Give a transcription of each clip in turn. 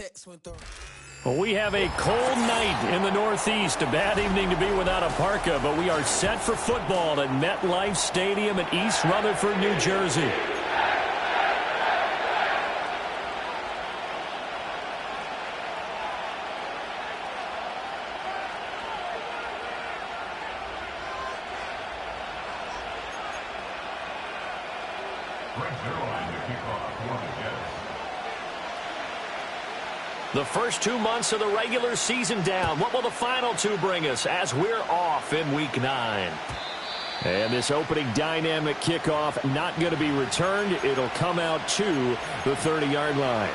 text went through. Well, we have a cold night in the Northeast. A bad evening to be without a parka, but we are set for football at MetLife Stadium in East Rutherford, New Jersey. The first 2 months of the regular season down. What will the final two bring us as we're off in Week 9? And this opening dynamic kickoff not going to be returned. It'll come out to the 30-yard line.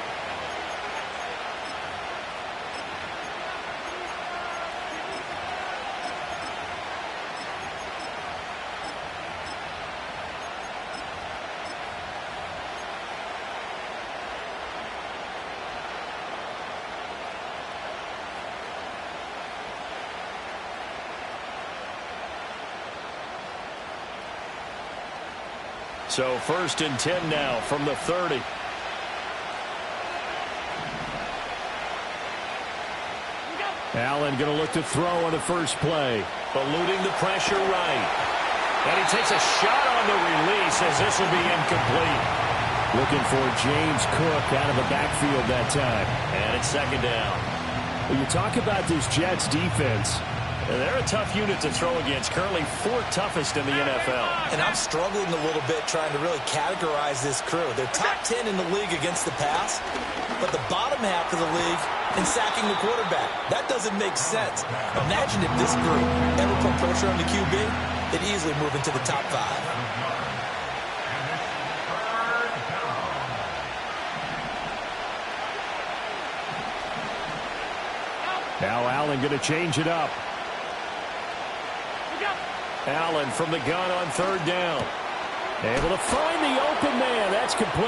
So 1st and 10 now from the 30. Allen going to look to throw on the first play. Eluding the pressure right. And he takes a shot on the release as this will be incomplete. Looking for James Cook out of the backfield that time. And it's 2nd down. When you talk about this Jets defense, they're a tough unit to throw against. Currently 4th toughest in the NFL. And I'm struggling a little bit trying to really categorize this crew. They're top 10 in the league against the pass, but the bottom half of the league in sacking the quarterback. That doesn't make sense. Imagine if this group ever put pressure on the QB, they'd easily move into the top 5. Now Allen going to change it up. Allen from the gun on 3rd down. Able to find the open man. That's complete.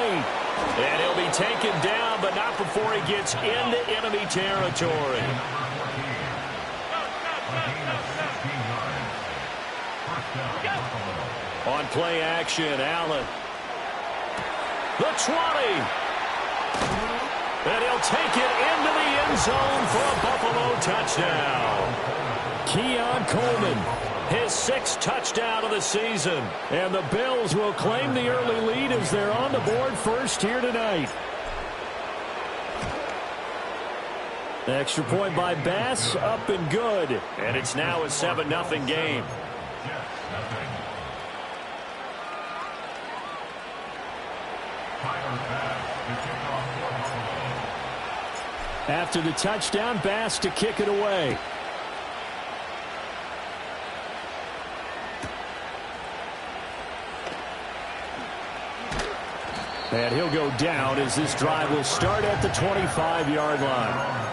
And he'll be taken down, but not before he gets into enemy territory. On play action, Allen. The 20. And he'll take it into the end zone for a Buffalo touchdown. Keon Coleman, his 6th touchdown of the season. And the Bills will claim the early lead as they're on the board first here tonight. Extra point by Bass, up and good. And it's now a 7-0 game. After the touchdown, Bass to kick it away. And he'll go down as this drive will start at the 25-yard line.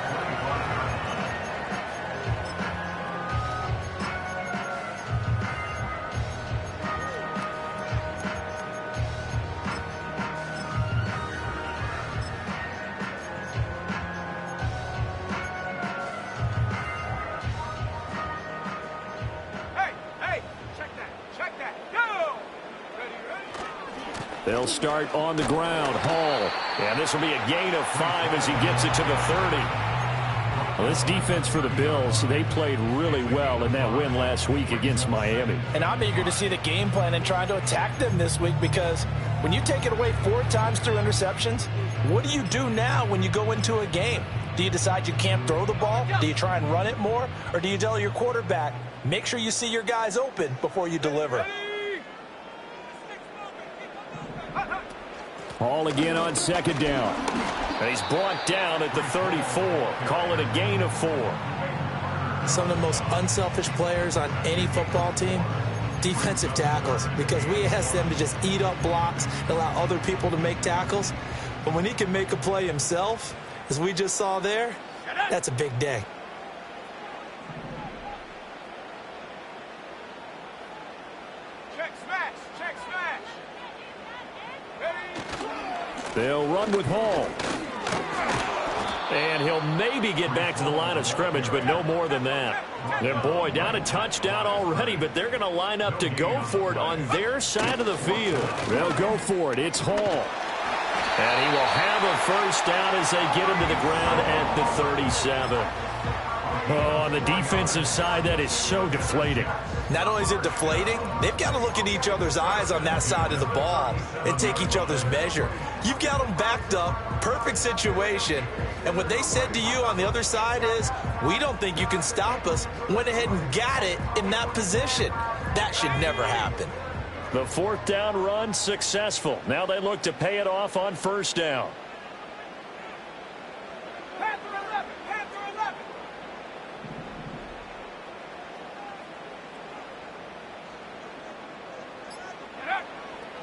They'll start on the ground. Hall. And this will be a gain of 5 as he gets it to the 30. Well, this defense for the Bills, they played really well in that win last week against Miami. And I'm eager to see the game plan and try to attack them this week, because when you take it away 4 times through interceptions, what do you do now when you go into a game? Do you decide you can't throw the ball? Do you try and run it more? Or do you tell your quarterback, make sure you see your guys open before you deliver? Hall again on 2nd down. And he's brought down at the 34. Call it a gain of 4. Some of the most unselfish players on any football team, defensive tackles, because we ask them to just eat up blocks, allow other people to make tackles. But when he can make a play himself, as we just saw there, that's a big day. They'll run with Hall. And he'll maybe get back to the line of scrimmage, but no more than that. And boy, down a touchdown already, but they're going to line up to go for it on their side of the field. They'll go for it. It's Hall. And he will have a first down as they get him to the ground at the 37. Oh, on the defensive side, that is so deflating. Not only is it deflating, they've got to look at each other's eyes on that side of the ball and take each other's measure. You've got them backed up, perfect situation, and what they said to you on the other side is, we don't think you can stop us. Went ahead and got it in that position. That should never happen. The fourth down run successful. Now they look to pay it off on first down.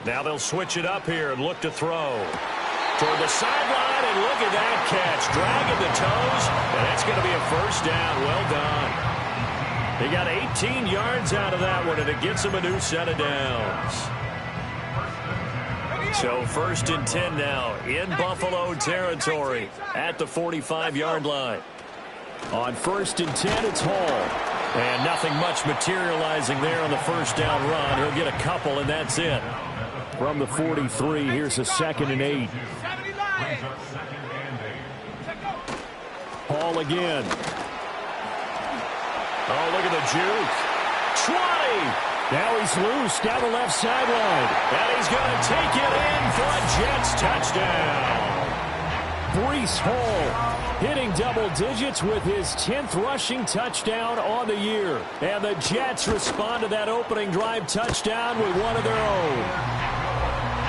Now they'll switch it up here and look to throw. Toward the sideline, and look at that catch. Dragging the toes, and that's going to be a first down. Well done. They got 18 yards out of that one, and it gets them a new set of downs. So first and 10 now in Buffalo territory at the 45-yard line. On first and 10, it's Hall. And nothing much materializing there on the first down run. He'll get a couple, and that's it. From the 43, here's a 2nd and 8. Hall again. Oh, look at the juke. 20. Now he's loose down the left sideline. And he's going to take it in for a Jets touchdown. Breece Hall hitting double digits with his 10th rushing touchdown on the year. And the Jets respond to that opening drive touchdown with one of their own.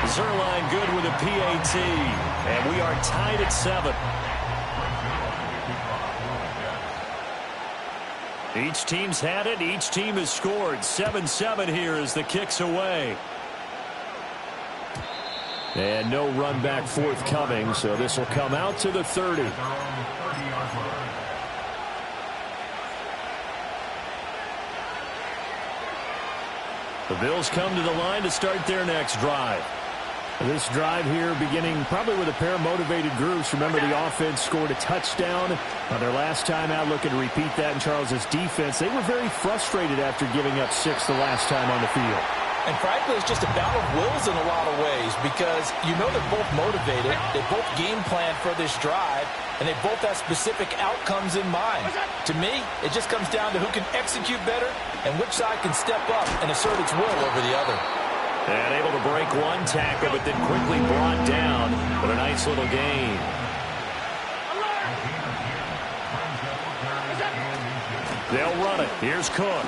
Zerline good with a PAT. And we are tied at 7. Each team's had it. Each team has scored. 7-7 here as the kick's away. And no run back forthcoming, so this will come out to the 30. The Bills come to the line to start their next drive. This drive here beginning probably with a pair of motivated groups. Remember, the offense scored a touchdown on their last time out. Looking to repeat that in Charles's defense. They were very frustrated after giving up 6 the last time on the field. And frankly, it's just a battle of wills in a lot of ways because you know they're both motivated. They both game plan for this drive, and they both have specific outcomes in mind. To me, it just comes down to who can execute better and which side can step up and assert its will over the other. And able to break one tackle, but then quickly brought down with a nice little gain. They'll run it. Here's Cook.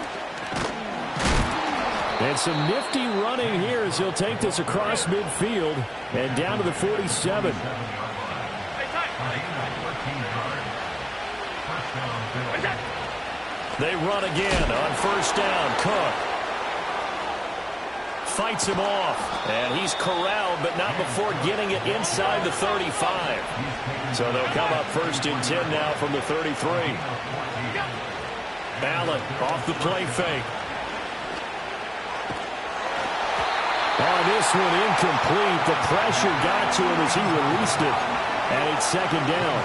And some nifty running here as he'll take this across midfield and down to the 47. They run again on first down. Cook fights him off, and he's corralled, but not before getting it inside the 35. So they'll come up first and 10 now from the 33. Allen off the play fake. On this one, incomplete. The pressure got to him as he released it, and it's second down.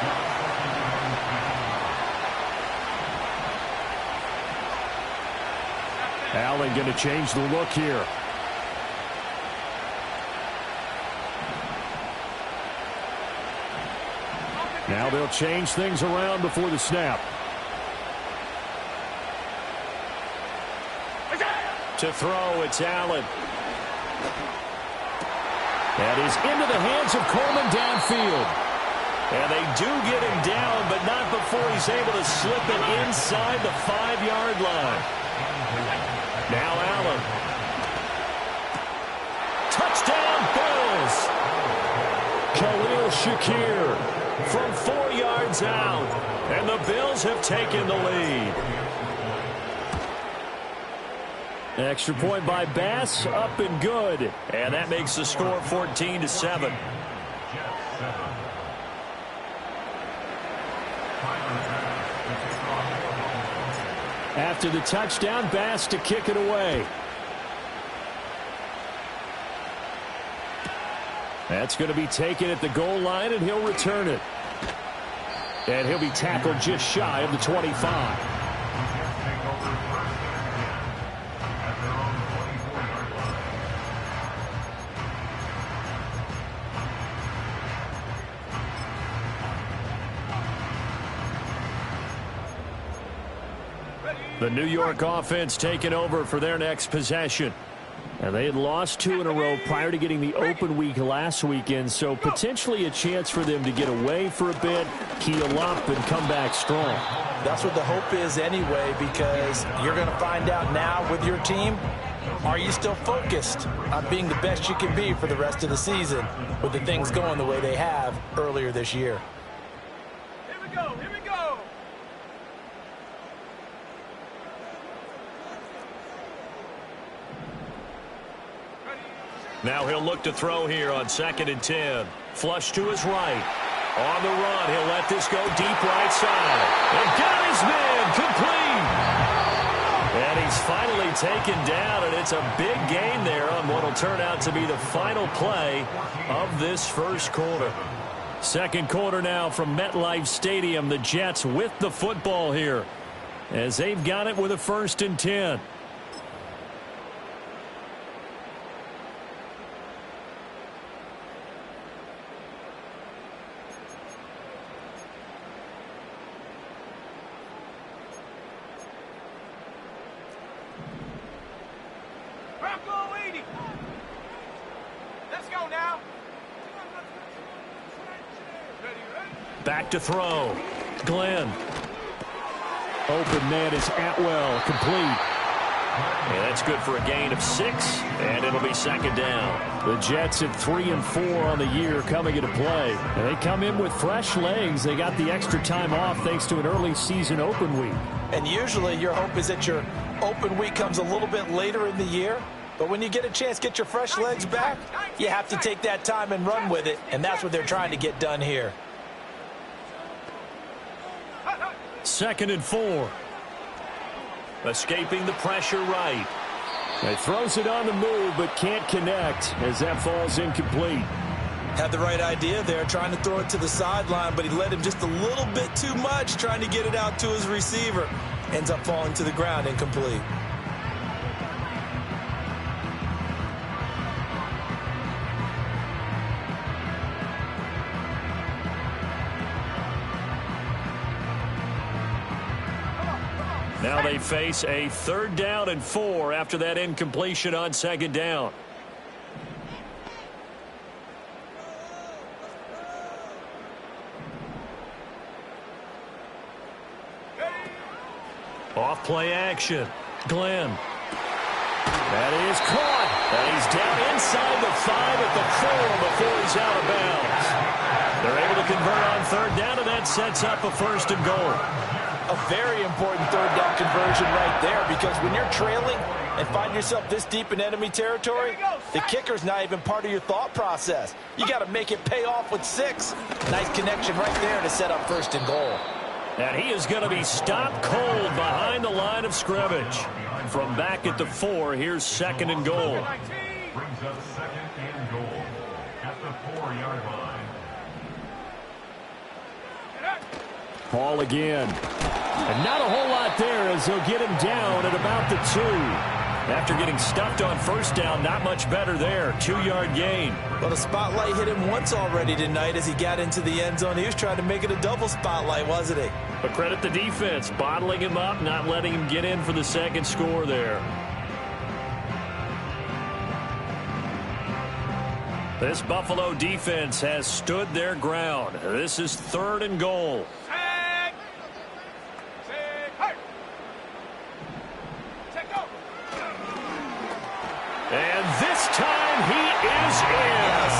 Allen going to change the look here. Now they'll change things around before the snap. To throw, it's Allen. That is into the hands of Coleman downfield. And they do get him down, but not before he's able to slip it inside the 5-yard line. Now Allen. Touchdown, Bills. Khalil Shakir from 4 yards out. And the Bills have taken the lead. Extra point by Bass, up and good. And that makes the score 14-7. After the touchdown, Bass to kick it away. That's going to be taken at the goal line, and he'll return it. And he'll be tackled just shy of the 25. The New York offense taking over for their next possession. And they had lost 2 in a row prior to getting the open week last weekend, so potentially a chance for them to get away for a bit, heal up, and come back strong. That's what the hope is anyway, because you're going to find out now with your team, are you still focused on being the best you can be for the rest of the season with the things going the way they have earlier this year? Here we go, here we go. Now he'll look to throw here on 2nd and 10. Flush to his right. On the run, he'll let this go deep right side. And got his man complete. And he's finally taken down, and it's a big gain there on what will turn out to be the final play of this first quarter. Second quarter now from MetLife Stadium. The Jets with the football here as they've got it with a 1st and 10. Back to throw. Glenn. Open man is Atwell. Complete. And that's good for a gain of 6. And it'll be 2nd down. The Jets at 3 and 4 on the year coming into play. And they come in with fresh legs. They got the extra time off thanks to an early season open week. And usually your hope is that your open week comes a little bit later in the year. But when you get a chance to get your fresh legs back, you have to take that time and run with it. And that's what they're trying to get done here. 2nd and 4. Escaping the pressure right. He throws it on the move but can't connect as that falls incomplete. Had the right idea there, trying to throw it to the sideline, but he let him just a little bit too much, trying to get it out to his receiver. Ends up falling to the ground, incomplete. Now they face a 3rd down and 4 after that incompletion on 2nd down. Off play action. Glenn. That is caught. And he's down inside the 5 at the 4 before he's out of bounds. They're able to convert on 3rd down, and that sets up a 1st and goal. A very important 3rd down conversion right there, because when you're trailing and find yourself this deep in enemy territory, the kicker's not even part of your thought process. You got to make it pay off with 6. Nice connection right there to set up 1st and goal. And he is going to be stopped cold behind the line of scrimmage. From back at the 4, here's 2nd and goal. Brings up 2nd and goal at the 4-yard line. Ball again. And not a whole lot there as they'll get him down at about the 2. After getting stuffed on 1st down, not much better there. 2-yard gain. Well, the spotlight hit him once already tonight as he got into the end zone. He was trying to make it a double spotlight, wasn't he? But credit the defense, bottling him up, not letting him get in for the 2nd score there. This Buffalo defense has stood their ground. This is 3rd and goal. And this time he is in.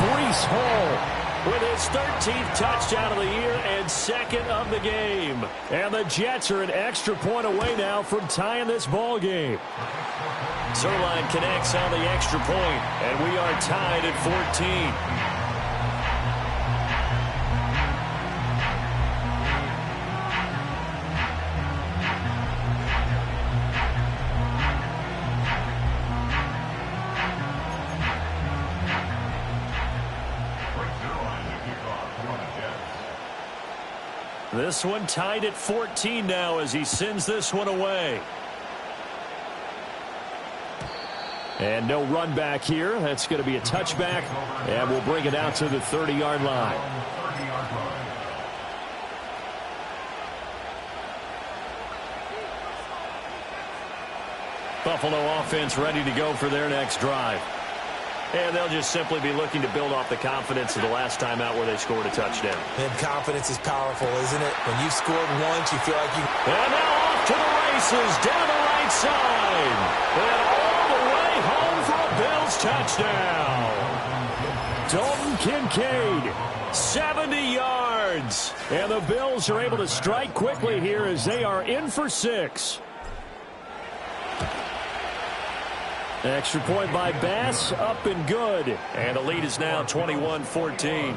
Breece Hall with his 13th touchdown of the year and 2nd of the game. And the Jets are an extra point away now from tying this ball game. Zerline connects on the extra point, and we are tied at 14. This one tied at 14 now as he sends this one away. And no run back here. That's going to be a touchback, and we'll bring it out to the 30-yard line. Buffalo offense ready to go for their next drive. And they'll just simply be looking to build off the confidence of the last time out where they scored a touchdown. And confidence is powerful, isn't it? When you've scored once, you feel like you... And now off to the races, down the right side. And all the way home for a Bills touchdown. Dalton Kincaid, 70 yards. And the Bills are able to strike quickly here as they are in for 6. Extra point by Bass, up and good. And the lead is now 21-14.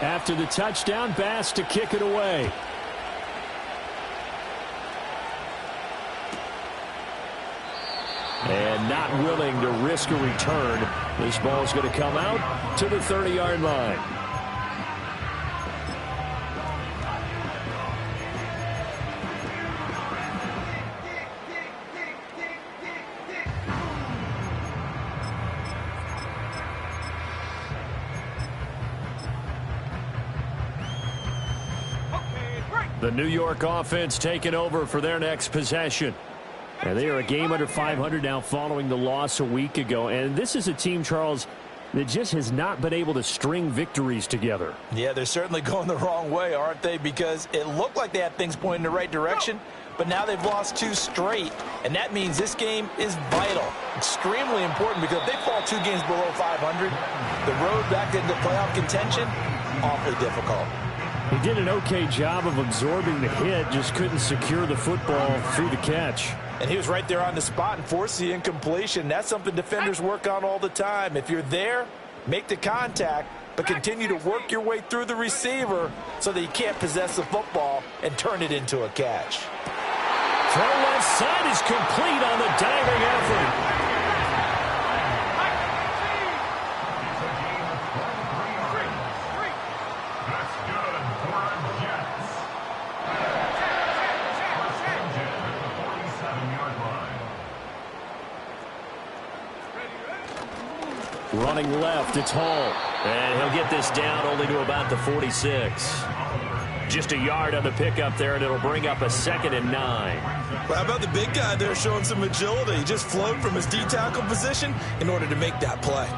After the touchdown, Bass to kick it away. And not willing to risk a return. This ball's going to come out to the 30-yard line. The New York offense taking over for their next possession. And they are a game under 500 now following the loss a week ago. And this is a team, Charles, that just has not been able to string victories together. Yeah, they're certainly going the wrong way, aren't they? Because it looked like they had things pointing in the right direction, but now they've lost 2 straight. And that means this game is vital, extremely important, because if they fall 2 games below 500, the road back into playoff contention, awfully difficult. He did an okay job of absorbing the hit, just couldn't secure the football through the catch. And he was right there on the spot and forced the incompletion. That's something defenders work on all the time. If you're there, make the contact, but continue to work your way through the receiver so that you can't possess the football and turn it into a catch. Throw left side is complete on the diving effort. Running left, it's Hall. And he'll get this down only to about the 46. Just a yard on the pickup there, and it'll bring up a 2nd and 9. Well, how about the big guy there showing some agility? He just flowed from his D-tackle position in order to make that play.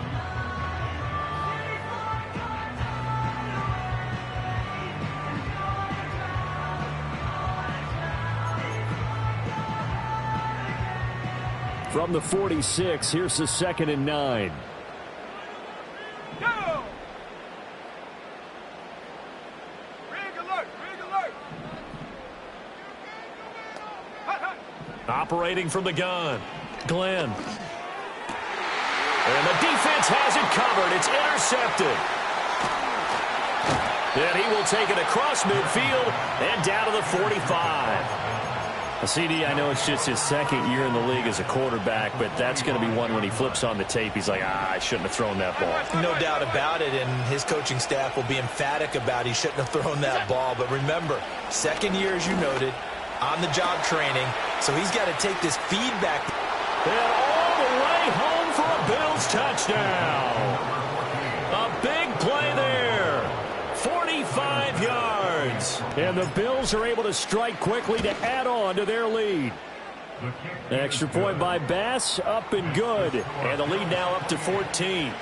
From the 46, here's the 2nd and 9. Go! Rig alert! Rig alert! Hut, hut. Operating from the gun, Glenn. And the defense has it covered. It's intercepted. And he will take it across midfield and down to the 45. CD, I know it's just his 2nd year in the league as a quarterback, but that's going to be one when he flips on the tape. He's like, I shouldn't have thrown that ball. No doubt about it, and his coaching staff will be emphatic about he shouldn't have thrown that ball. But remember, 2nd year, as you noted, on-the-job training, so he's got to take this feedback. And all the way home for a Bills touchdown. A big play there. 45 yards. And the Bills are able to strike quickly to add on to their lead. Extra point by Bass, up and good. And the lead now up to 14.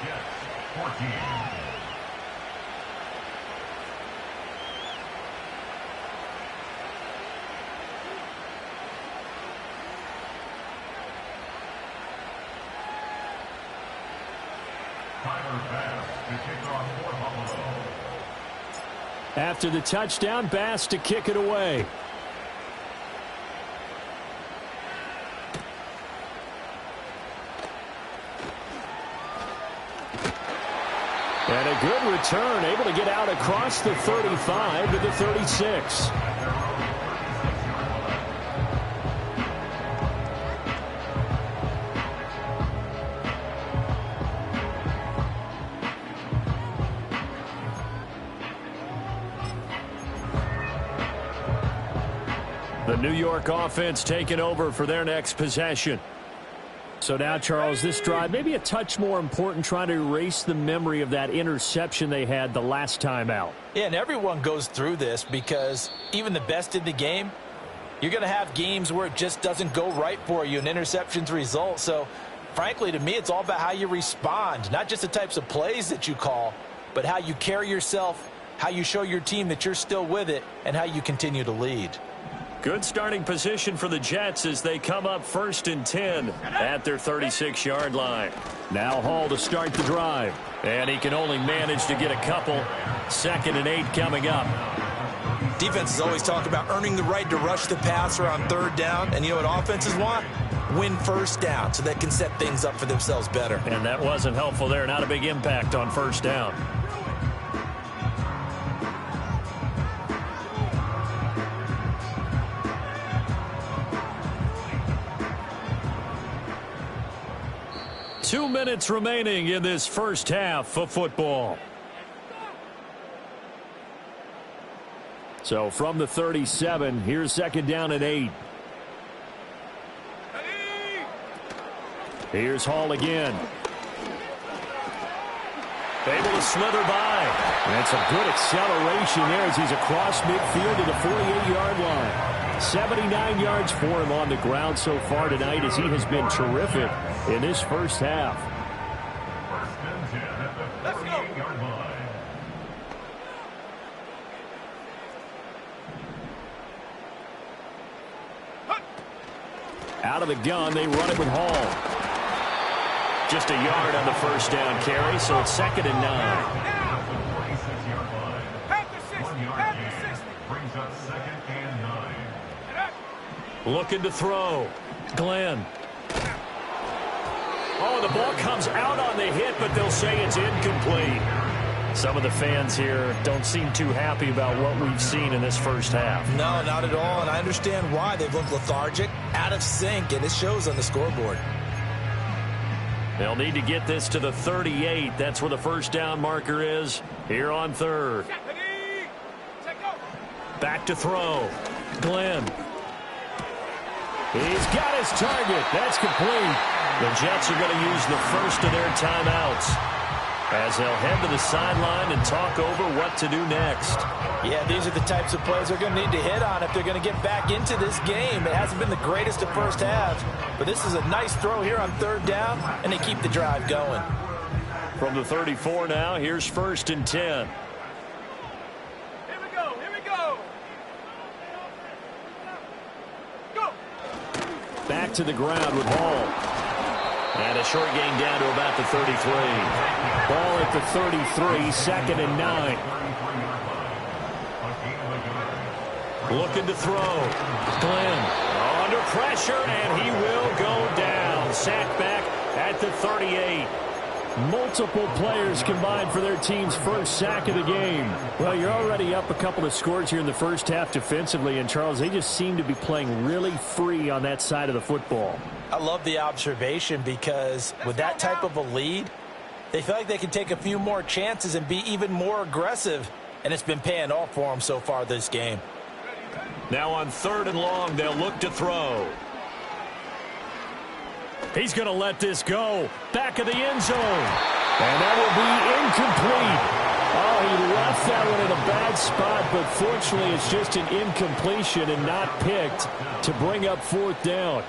After the touchdown, Bass to kick it away. And a good return, able to get out across the 35 to the 36. The New York offense taking over for their next possession. So now, Charles, this drive maybe a touch more important, trying to erase the memory of that interception they had the last time out. Yeah, and everyone goes through this because even the best in the game, you're going to have games where it just doesn't go right for you and interceptions result. So, frankly, to me, it's all about how you respond, not just the types of plays that you call, but how you carry yourself, how you show your team that you're still with it, and how you continue to lead. Good starting position for the Jets as they come up 1st and 10 at their 36-yard line. Now Hall to start the drive. And he can only manage to get a couple. 2nd and 8 coming up. Defenses always talk about earning the right to rush the passer on 3rd down. And you know what offenses want? Win 1st down so they can set things up for themselves better. And that wasn't helpful there. Not a big impact on 1st down. Two minutes remaining in this first half of football. So from the 37, here's 2nd down and 8. Here's Hall again. Able to slither by. And it's a good acceleration there as he's across midfield to the 48-yard line. 79 yards for him on the ground so far tonight as he has been terrific in this first half. 1st and 10 at the 48-yard line. Out of the gun, they run it with Hall. Just a yard on the 1st down carry, so it's 2nd and 9. 46-yard line. 1-yard gain brings up 2nd and 9. Looking to throw. Glenn. Oh, the ball comes out on the hit, but they'll say it's incomplete. Some of the fans here don't seem too happy about what we've seen in this first half. No, not at all, and I understand why. They've looked lethargic, out of sync, and it shows on the scoreboard. They'll need to get this to the 38. That's where the 1st down marker is here on 3rd. Back to throw. Glenn. He's got his target. That's complete. The Jets are going to use the first of their timeouts as they'll head to the sideline and talk over what to do next. Yeah, these are the types of plays they're going to need to hit on if they're going to get back into this game. It hasn't been the greatest of first halves, but this is a nice throw here on 3rd down, and they keep the drive going. From the 34 now, here's 1st and 10. Here we go. Go. Back to the ground with Hall. And a short gain down to about the 33. Ball at the 33, 2nd and 9. Looking to throw. Glenn under pressure, and he will go down. Sacked back at the 38. Multiple players combined for their team's first sack of the game. Well, you're already up a couple of scores here in the first half defensively, and Charles, they just seem to be playing really free on that side of the football. I love the observation because with that type of a lead, they feel like they can take a few more chances and be even more aggressive, and it's been paying off for them so far this game. Now on 3rd and long, they'll look to throw. He's going to let this go. Back of the end zone. And that will be incomplete. Oh, he left that one in a bad spot, but fortunately it's just an incompletion and not picked to bring up 4th down.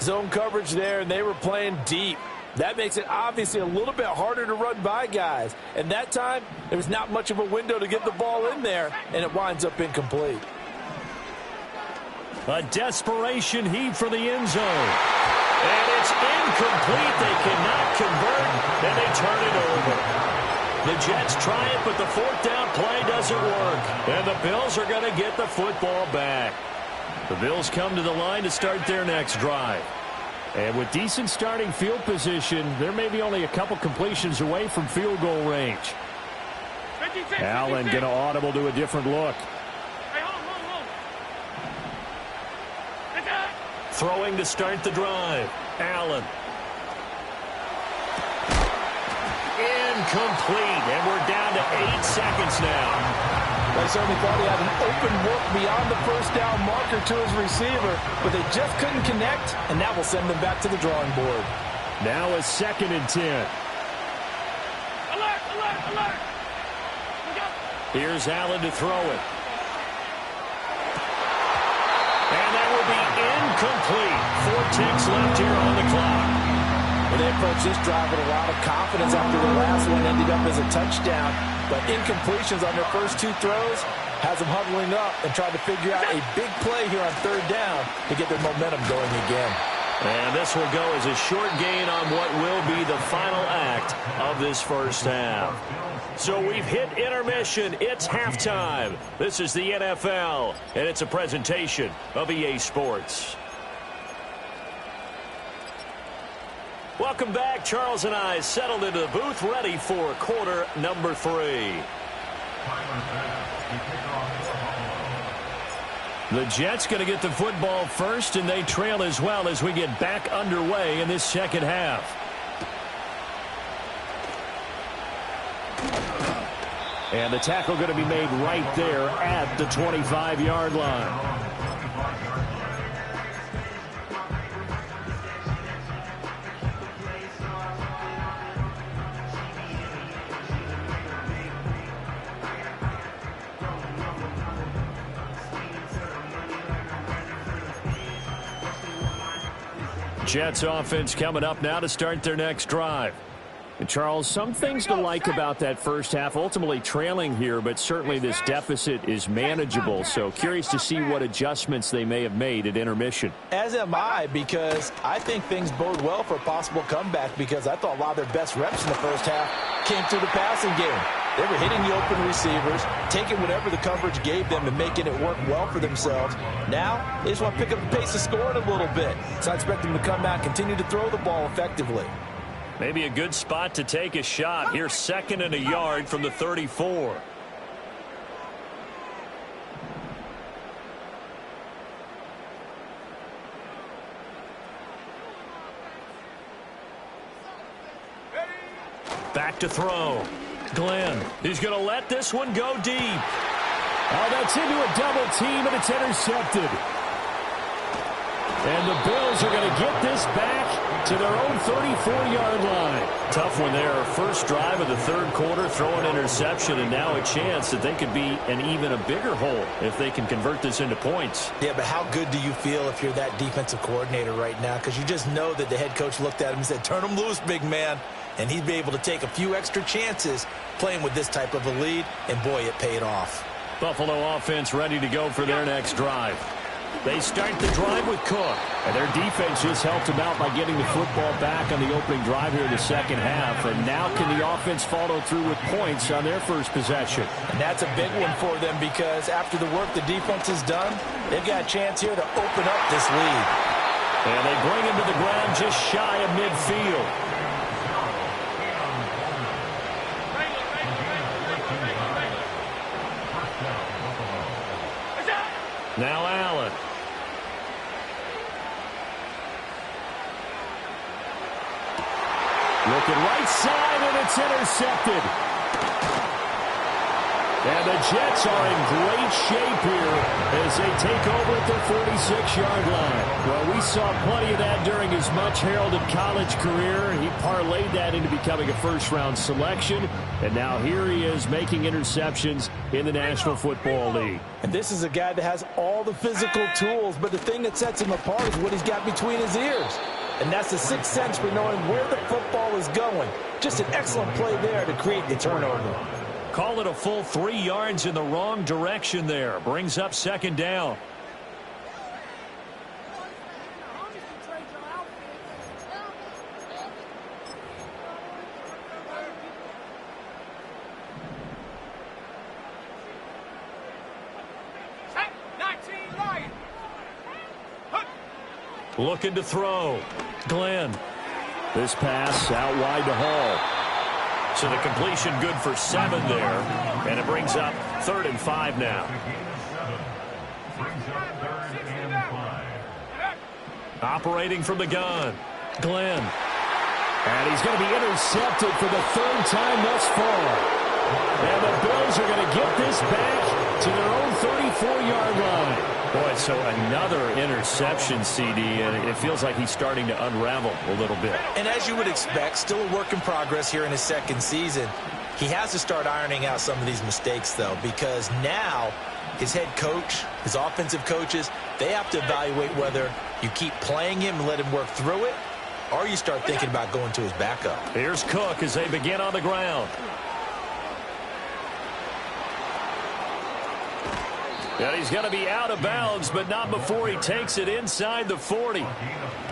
Zone coverage there, and they were playing deep. That makes it obviously a little bit harder to run by guys. And that time, there was not much of a window to get the ball in there, and it winds up incomplete. A desperation heave for the end zone. And it's incomplete. They cannot convert, and they turn it over. The Jets try it, but the 4th down play doesn't work. And the Bills are going to get the football back. The Bills come to the line to start their next drive. And with decent starting field position, they're maybe only a couple completions away from field goal range. Allen going to audible to a different look. Throwing to start the drive. Allen. Incomplete. And we're down to 8 seconds now. They certainly thought he had an open look beyond the first down marker to his receiver, but they just couldn't connect, and that will send them back to the drawing board. Now a 2nd and 10. Alert, alert, alert. Here's Allen to throw it. And that will be incomplete. 4 ticks left here on the clock. Well, they approached this drive with a lot of confidence after the last one ended up as a touchdown. But incompletions on their first 2 throws has them huddling up and trying to figure out a big play here on 3rd down to get their momentum going again. And this will go as a short gain on what will be the final act of this first half. So we've hit intermission. It's halftime. This is the NFL, and it's a presentation of EA Sports. Welcome back. Charles and I settled into the booth, ready for quarter number 3. The Jets going to get the football first, and they trail as well as we get back underway in this second half. And the tackle going to be made right there at the 25-yard line. Jets offense coming up now to start their next drive. And Charles, some things to like about that first half. Ultimately trailing here, but certainly this deficit is manageable. So curious to see what adjustments they may have made at intermission. As am I, because I think things bode well for a possible comeback, because I thought a lot of their best reps in the first half came through the passing game. They were hitting the open receivers, taking whatever the coverage gave them and making it work well for themselves. Now, they just want to pick up the pace of scoring a little bit. So I expect them to come out and continue to throw the ball effectively. Maybe a good spot to take a shot. Here's 2nd and a yard from the 34. Back to throw. Glenn, he's going to let this one go deep. Oh, that's into a double team, and it's intercepted. And the Bills are going to get this back to their own 34-yard line. Tough one there. First drive of the 3rd quarter, throw an interception, and now a chance that they could be in even a bigger hole if they can convert this into points. Yeah, but how good do you feel if you're that defensive coordinator right now? Because you just know that the head coach looked at him and said, turn him loose, big man. And he'd be able to take a few extra chances playing with this type of a lead, and boy, it paid off. Buffalo offense ready to go for their next drive. They start the drive with Cook, and their defense just helped them out by getting the football back on the opening drive here in the second half. And now can the offense follow through with points on their first possession? And that's a big one for them, because after the work the defense has done, they've got a chance here to open up this lead. And they bring him to the ground just shy of midfield. Now Allen. Looking right side, and it's intercepted. And the Jets are in great shape here as they take over at their 46-yard line. Well, we saw plenty of that during his much-heralded college career. He parlayed that into becoming a first-round selection. And now here he is making interceptions in the National Football League. And this is a guy that has all the physical tools, but the thing that sets him apart is what he's got between his ears. And that's the sixth sense for knowing where the football is going. Just an excellent play there to create the turnover. Call it a full 3 yards in the wrong direction there. Brings up 2nd down. Looking to throw. Glenn. This pass out wide to Hall. So the completion good for 7 there. And it brings up 3rd and 5 now. Operating from the gun. Glenn. And he's going to be intercepted for the 3rd time thus far. And the Bills are going to get this back to their own 34-yard line. Boy, so another interception, CD, and it feels like he's starting to unravel a little bit. And as you would expect, still a work in progress here in his second season. He has to start ironing out some of these mistakes, though, because now his head coach, his offensive coaches, they have to evaluate whether you keep playing him and let him work through it, or you start thinking about going to his backup. Here's Cook as they begin on the ground. And he's going to be out of bounds, but not before he takes it inside the 40.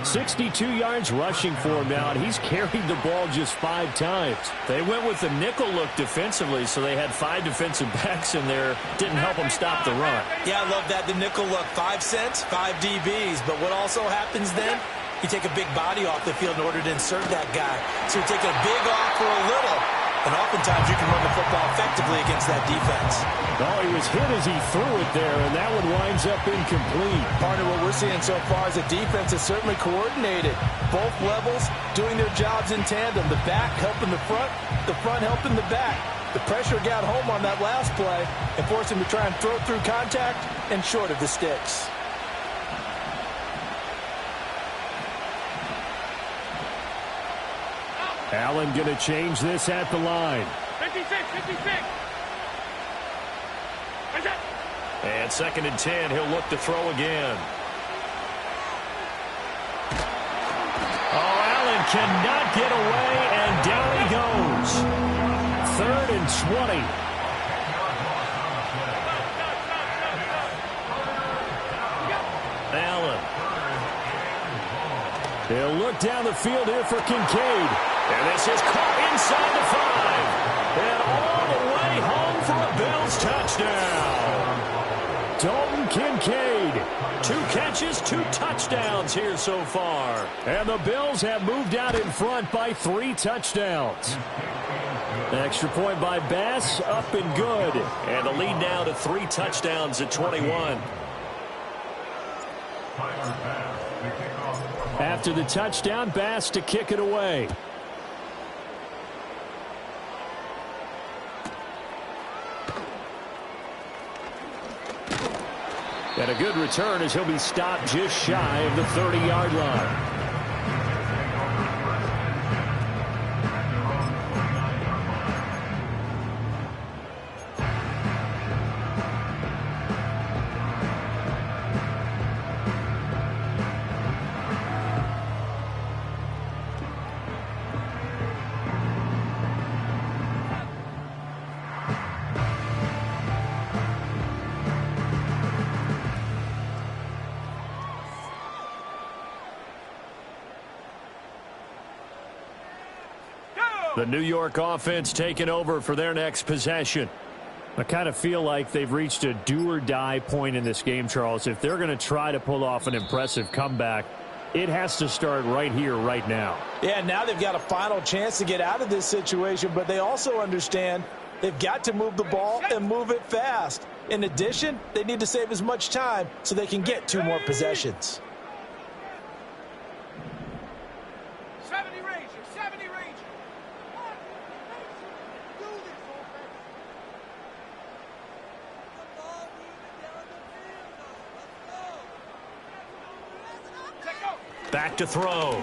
62 yards rushing for him now, and he's carried the ball just 5 times. They went with the nickel look defensively, so they had 5 defensive backs in there. Didn't help them stop the run. Yeah, I love that. The nickel look, 5 cents, 5 DBs. But what also happens then, you take a big body off the field in order to insert that guy. So you're taking a big off for a little. And oftentimes you can run the football effectively against that defense. Oh, he was hit as he threw it there, and that one winds up incomplete. Partner, what we're seeing so far is the defense is certainly coordinated. Both levels doing their jobs in tandem. The back helping the front helping the back. The pressure got home on that last play and forced him to try and throw through contact and short of the sticks. Allen going to change this at the line. 56, 56. And 2nd and 10, he'll look to throw again. Oh, Allen cannot get away, and down he goes. 3rd and 20. Allen. He'll look down the field here for Kincaid. And this is caught inside the 5. And all the way home for a Bills touchdown. Dalton Kincaid. 2 catches, 2 touchdowns here so far. And the Bills have moved out in front by 3 touchdowns. Extra point by Bass, up and good. And the lead now to 3 touchdowns at 21. After the touchdown, Bass to kick it away. And a good return as he'll be stopped just shy of the 30-yard line. The New York offense taking over for their next possession. I kind of feel like they've reached a do-or-die point in this game, Charles. If they're going to try to pull off an impressive comeback, it has to start right here, right now. Yeah, now they've got a final chance to get out of this situation, but they also understand they've got to move the ball and move it fast. In addition, they need to save as much time so they can get 2 more possessions. 70 Ranger, 70 Ranger. Back to throw.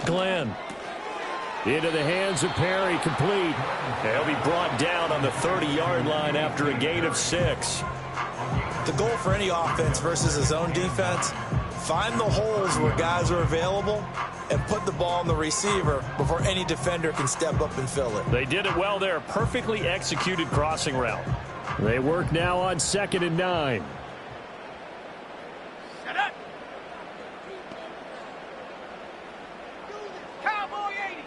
Glenn. Into the hands of Perry, complete. He'll be brought down on the 30-yard line after a gain of 6. The goal for any offense versus his own defense, find the holes where guys are available and put the ball on the receiver before any defender can step up and fill it. They did it well there. Perfectly executed crossing route. They work now on 2nd and 9. Set up. Cowboy 80.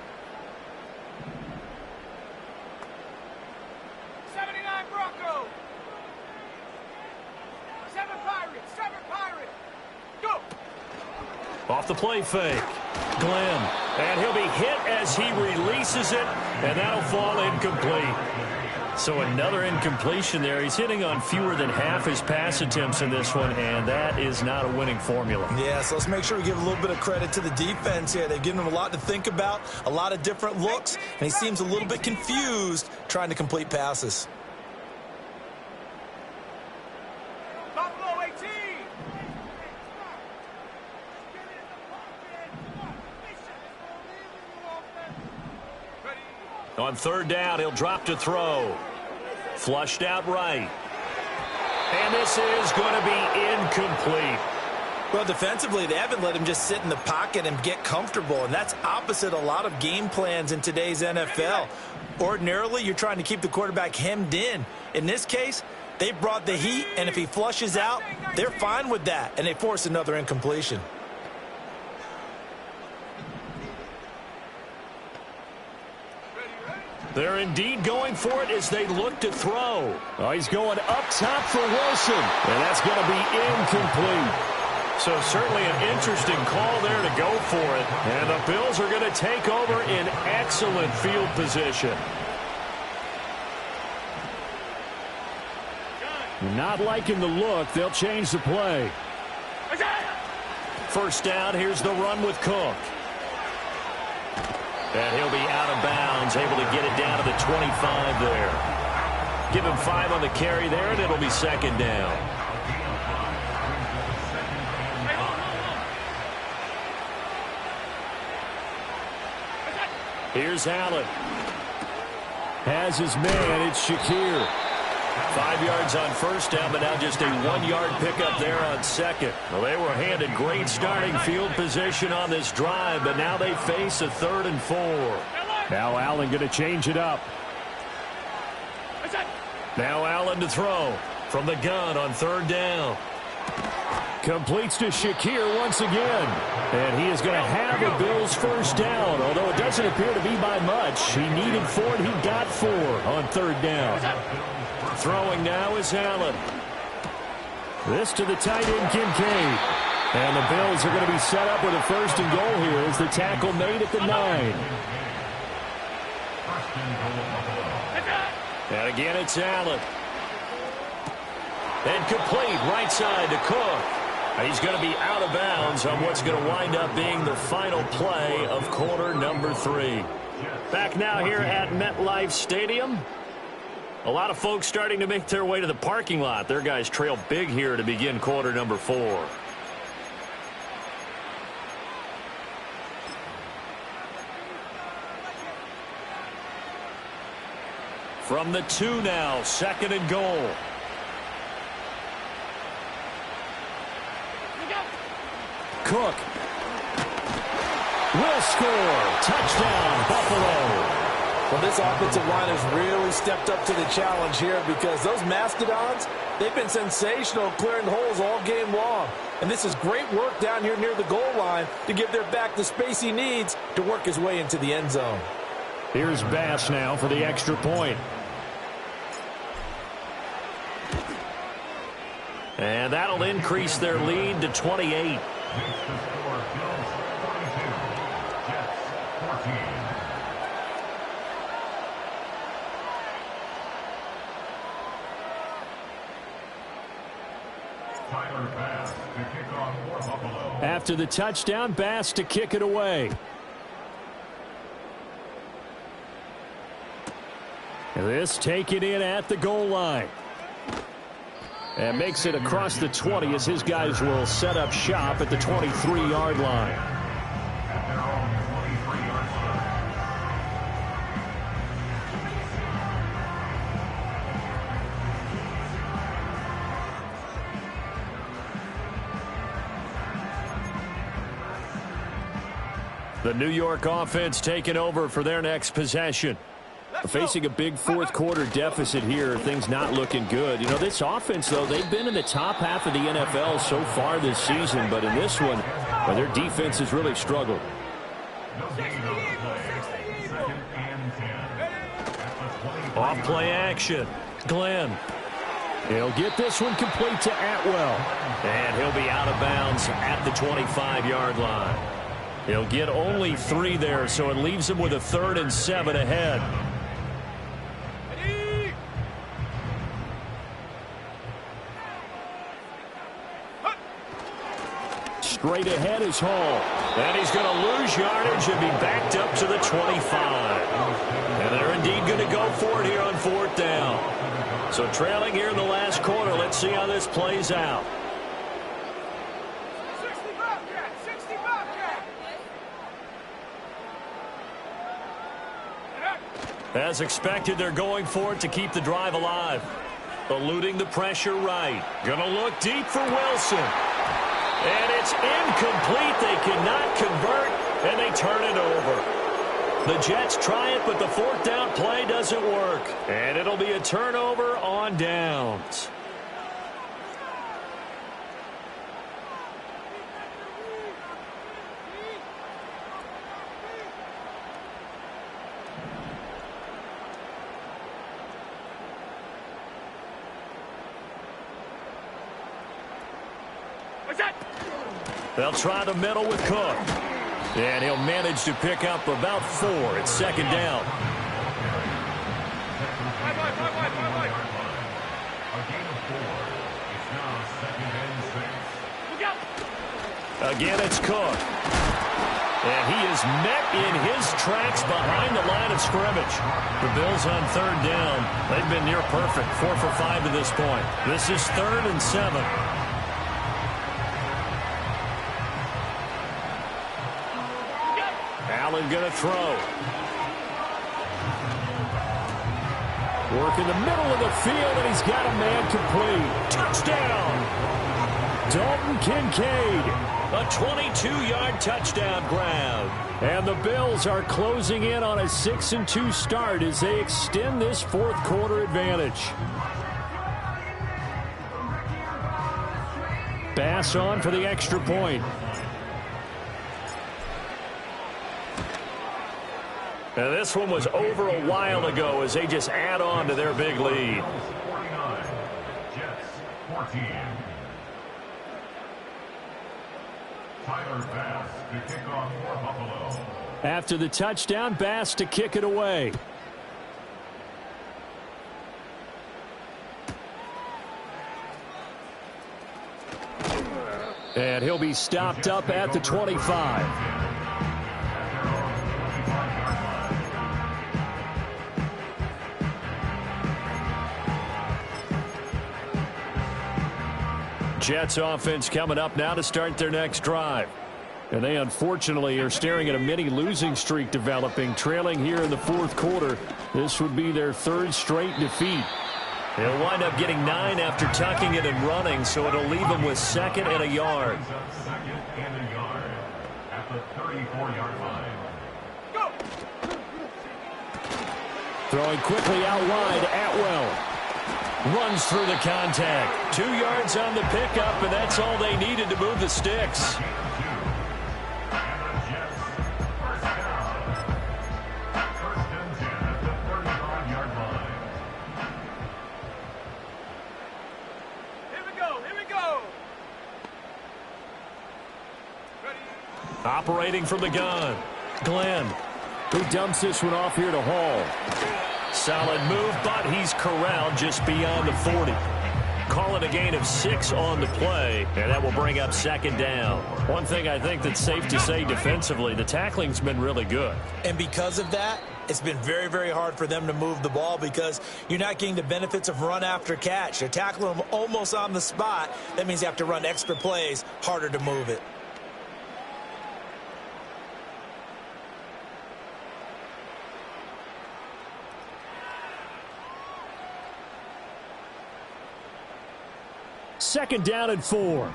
79 Bronco. 7 Pirates, 7 Pirates. Go. Off the play fake. Glenn. And he'll be hit as he releases it, and that'll fall incomplete. So another incompletion there. He's hitting on fewer than half his pass attempts in this one, and that is not a winning formula. Yeah, so let's make sure we give a little bit of credit to the defense here. They've given him a lot to think about, a lot of different looks, and he seems a little bit confused trying to complete passes. On third down, he'll drop to throw. Flushed out right. And this is going to be incomplete. Well, defensively, they haven't let him just sit in the pocket and get comfortable, and that's opposite a lot of game plans in today's NFL. Ordinarily, you're trying to keep the quarterback hemmed in. In this case, they brought the heat, and if he flushes out, they're fine with that, and they force another incompletion. They're indeed going for it as they look to throw. Oh, he's going up top for Wilson, and that's going to be incomplete. So certainly an interesting call there to go for it. And the Bills are going to take over in excellent field position. Not liking the look. They'll change the play. First down, here's the run with Cook. And he'll be out of bounds, able to get it down to the 25 there. Give him 5 on the carry there, and it'll be second down. Here's Allen. Has his man. It's Shakir. 5 yards on first down, but now just a 1-yard pickup there on second. Well, they were handed great starting field position on this drive, but now they face a 3rd and 4. Now Allen going to change it up. Now Allen to throw from the gun on 3rd down. Completes to Shakir once again. And he is going to have the Bills' first down, although it doesn't appear to be by much. He needed 4, and he got 4 on 3rd down. Throwing now is Allen. This to the tight end, Kincaid. And the Bills are going to be set up with a 1st and goal here as the tackle made at the 9. And again, it's Allen. And complete right side to Cook. He's going to be out of bounds on what's going to wind up being the final play of quarter number 3. Back now here at MetLife Stadium. A lot of folks starting to make their way to the parking lot. Their guys trail big here to begin quarter number 4. From the 2 now, 2nd and goal. Cook will score. Touchdown, Buffalo. Well, this offensive line has really stepped up to the challenge here because those Mastodons, they've been sensational clearing holes all game long. And this is great work down here near the goal line to give their back the space he needs to work his way into the end zone. Here's Bass now for the extra point. And that'll increase their lead to 28. After the touchdown, Bass to kick it away. This taken in at the goal line. And makes it across the 20 as his guys will set up shop at the 23-yard line. The New York offense taking over for their next possession. Facing a big fourth quarter deficit here, things not looking good. You know, this offense, though, they've been in the top half of the NFL so far this season, but in this one, well, their defense has really struggled. Off play action. Glenn. He'll get this one complete to Atwell. And he'll be out of bounds at the 25-yard line. He'll get only 3 there, so it leaves him with a 3rd and 7 ahead. Straight ahead is Hall. And he's going to lose yardage and be backed up to the 25. And they're indeed going to go for it here on 4th down. So trailing here in the last quarter. Let's see how this plays out. As expected, they're going for it to keep the drive alive. Eluding the pressure right. Gonna look deep for Wilson. And it's incomplete. They cannot convert, and they turn it over. The Jets try it, but the fourth down play doesn't work. And it'll be a turnover on downs. They'll try the middle with Cook. And he'll manage to pick up about 4. It's second down. Again, it's Cook. And he is met in his tracks behind the line of scrimmage. The Bills on third down. They've been near perfect, 4 for 5 to this point. This is 3rd and 7. Allen going to throw. Work in the middle of the field, and he's got a man complete. Touchdown! Dalton Kincaid. A 22-yard touchdown grab. And the Bills are closing in on a 6-2 start as they extend this fourth quarter advantage. Bass on for the extra point. And this one was over a while ago as they just add on to their big lead. 49, Jets 14. Tyler Bass to kick off for Buffalo. After the touchdown, Bass to kick it away. And he'll be stopped up at the 25. Jets offense coming up now to start their next drive. And they unfortunately are staring at a mini losing streak developing, trailing here in the fourth quarter. This would be their 3rd straight defeat. They'll wind up getting 9 after tucking it and running, so it'll leave them with 2nd and a yard. 2nd and a yard at the 34-yard line. Go! Throwing quickly out wide, Atwell. Runs through the contact. 2 yards on the pickup, and that's all they needed to move the sticks. Operating from the gun. Glenn, who dumps this one off here to Hall. Solid move, but he's corralled just beyond the 40. Call it a gain of 6 on the play, and that will bring up 2nd down. One thing I think that's safe to say defensively, the tackling's been really good. And because of that, it's been very, very hard for them to move the ball because you're not getting the benefits of run after catch. You're tackling them almost on the spot. That means you have to run extra plays, harder to move it. Second down and 4.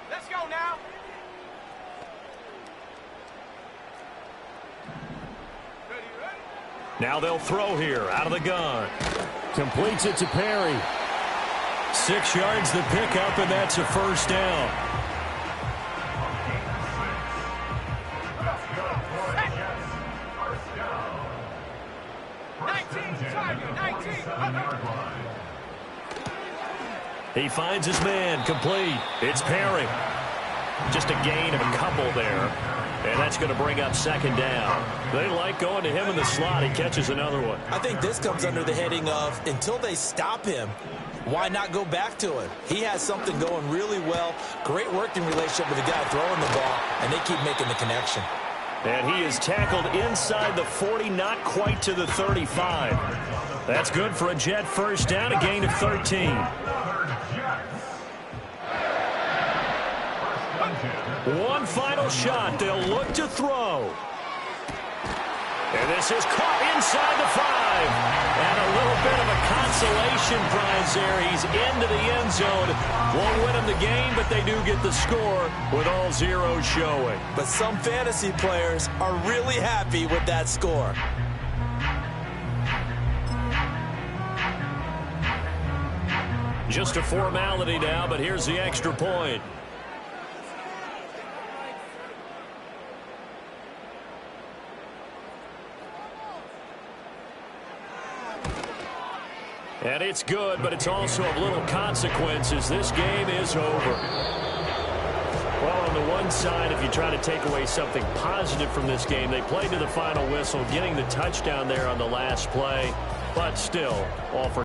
Let's go now. Ready? Now they'll throw here out of the gun. Completes it to Perry. 6 yards the pickup, and that's a first down. He finds his man, complete. It's Perry. Just a gain of a couple there. And that's going to bring up 2nd down. They like going to him in the slot. He catches another one. I think this comes under the heading of until they stop him, why not go back to him? He has something going really well. Great working relationship with the guy throwing the ball, and they keep making the connection. And he is tackled inside the 40, not quite to the 35. That's good for a Jet first down, a gain of 13. One final shot. They'll look to throw. And this is caught inside the 5. And a little bit of a consolation prize there. He's into the end zone. Won't win him the game, but they do get the score with all zeros showing. But some fantasy players are really happy with that score. Just a formality now, but here's the extra point. And it's good, but it's also of little consequences. This game is over. Well, on the one side, if you try to take away something positive from this game, they played to the final whistle, getting the touchdown there on the last play, but still, all for